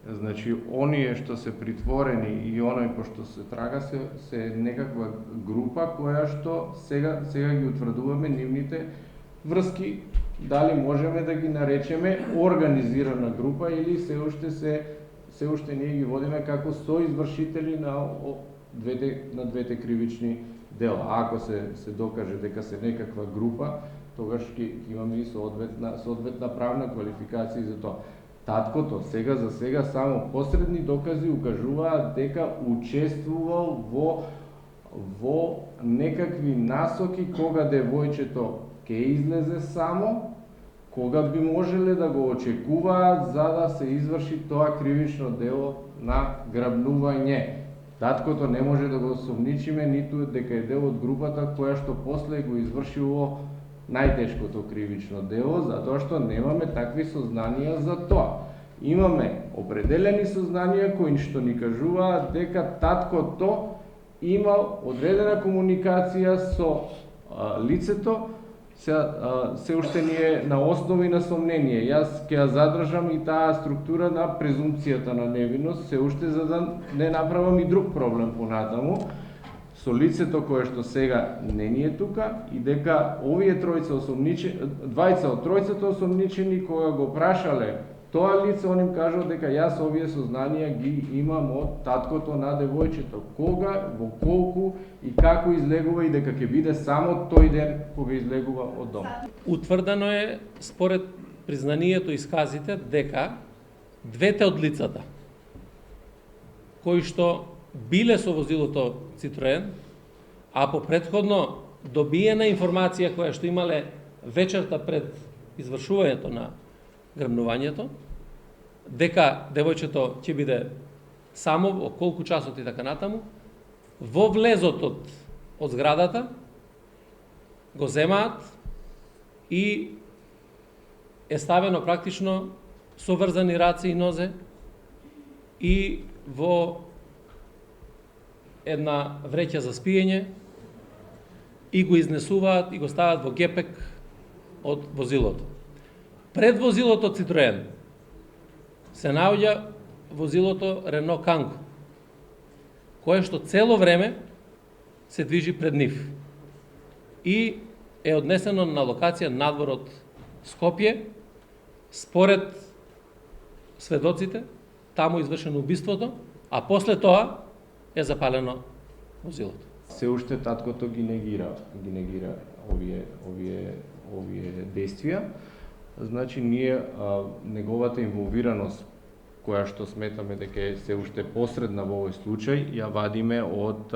Значи, оние што се притворени и оној пошто се трага се некаква група која што сега ги утврдуваме нивните врски, дали можеме да ги наречеме организирана група или се уште ние ги водиме како соизвршители на двете кривични дела. Ако се докаже дека се некаква група, тогаш ќе имаме и соодветна правна квалификација за тоа. Таткото сега само посредни докази укажуваат дека учествувал во некакви насоки кога девојчето ќе излезе само, кога би можеле да го очекуваат за да се изврши тоа кривично дело на грабнување. Таткото не може да го осомничиме ниту дека е дел од групата која што после го извршило најтешкото кривично дело, затоа што немаме такви сознанија за тоа. Имаме определени сознанија кои што ни кажуваат дека таткото имал одредена комуникација со лицето, се уште ни е на основи на сомнение. Јас ќе ја задржам и таа структура на презумпцијата на невиност, се уште за да не направам и друг проблем понатаму, со лицето кое што сега не ни е тука и дека овие двајца од тројцата осомничени кога го прашале тоа лице, он им кажал дека јас овие сознанија ги имам од таткото на девојчето. Кога, во колку и како излегува и дека ќе биде само тој ден кога излегува од дом. Утврдено е според признанието и сказите дека двете од лицата кои што биле со возилото Citroen, а по претходно добиена информација која што имале вечерта пред извршувањето на грабнувањето, дека девојчето ќе биде само во колку часот и така натаму, во влезот од зградата го земаат и е ставено практично со врзани раце и нозе и во една вреќа за спиење и го изнесуваат и го стават во гепек од возилото. Пред возилото Citroen се наоѓа возилото Renault Kangoo, кое што цело време се движи пред нив и е однесено на локација надвор од Скопје. Според сведоците, таму извршено убиството, а после тоа е запалено возилото. Се уште таткото ги негира овие действија. Значи ние неговата инволвираност која што сметаме дека е се уште посредна во овој случај, ја вадиме од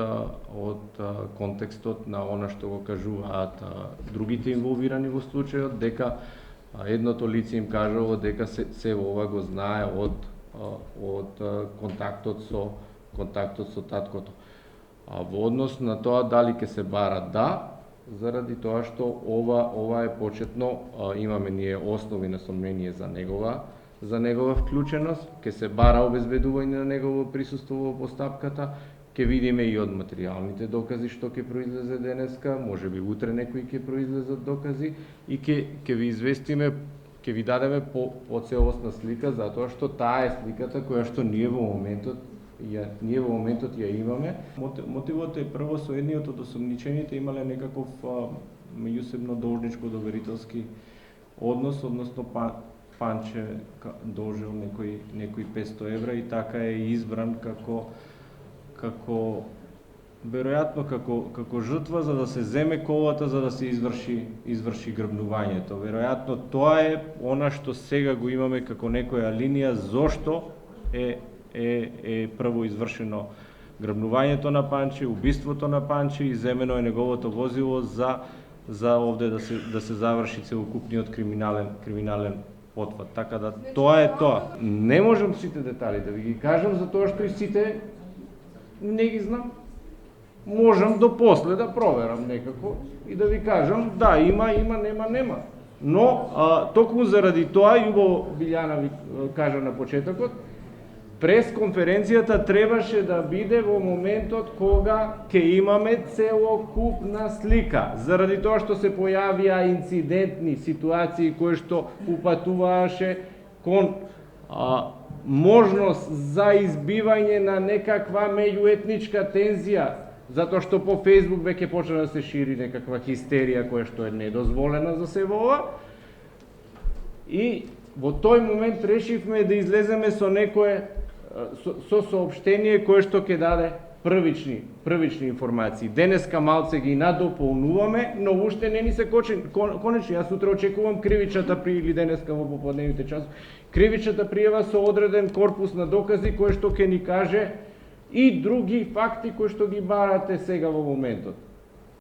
контекстот на она што го кажуваат другите инволвирани во случајот, дека едното лице им кажало дека се ова го знае од контактот со таткото. А во однос на тоа дали ќе се бара, да, заради тоа што ова е почетно, имаме ние основи на сомнение за негова вклученост, ќе се бара обезбедување на негово присуство во постапката, ќе видиме и од материјалните докази што ќе произлезе денеска, можеби утре некои ќе произлезат докази и ќе ви известиме, ќе ви дадеме по целосна слика, затоа што таа е сликата која што ние во моментот ја имаме. Мотивот е прво со едниот од осомничените имале некаков меѓусебно должничко доверителски однос, односно Панче должел некои 500 евра и така е избран како веројатно како жртва за да се земе колата за да се изврши грабнувањето. Веројатно тоа е она што сега го имаме како некоја линија зошто е прво извршено грабнувањето на Панче, убиството на Панче и земено е неговото возило за овде да се заврши целокупниот криминален потват. Така да тоа е тоа. Не можам сите детали да ви ги кажам затоа што и сите не ги знам. Можам до после да проверам некако и да ви кажам да, има, нема. Но токму заради тоа Љубо Билјана ви кажа на почетокот, пресконференцијата требаше да биде во моментот кога ќе имаме целокупна слика, заради тоа што се појавија инцидентни ситуации кои што упатуваше кон можност за избивање на некаква меѓуетничка тензија, затоа што по Facebook веќе почна да се шири некаква хистерија која што е недозволена за се ова. И во тој момент решивме да излеземе со некое со соопштение кое што ќе даде првични информации. Денеска малце ги надополнуваме, но уште не ни се конечно. Јас утре очекувам кривичната или денеска во попладневните часови, кривичната пријава со одреден корпус на докази кој што ќе ни каже и други факти кои што ги барате сега во моментот.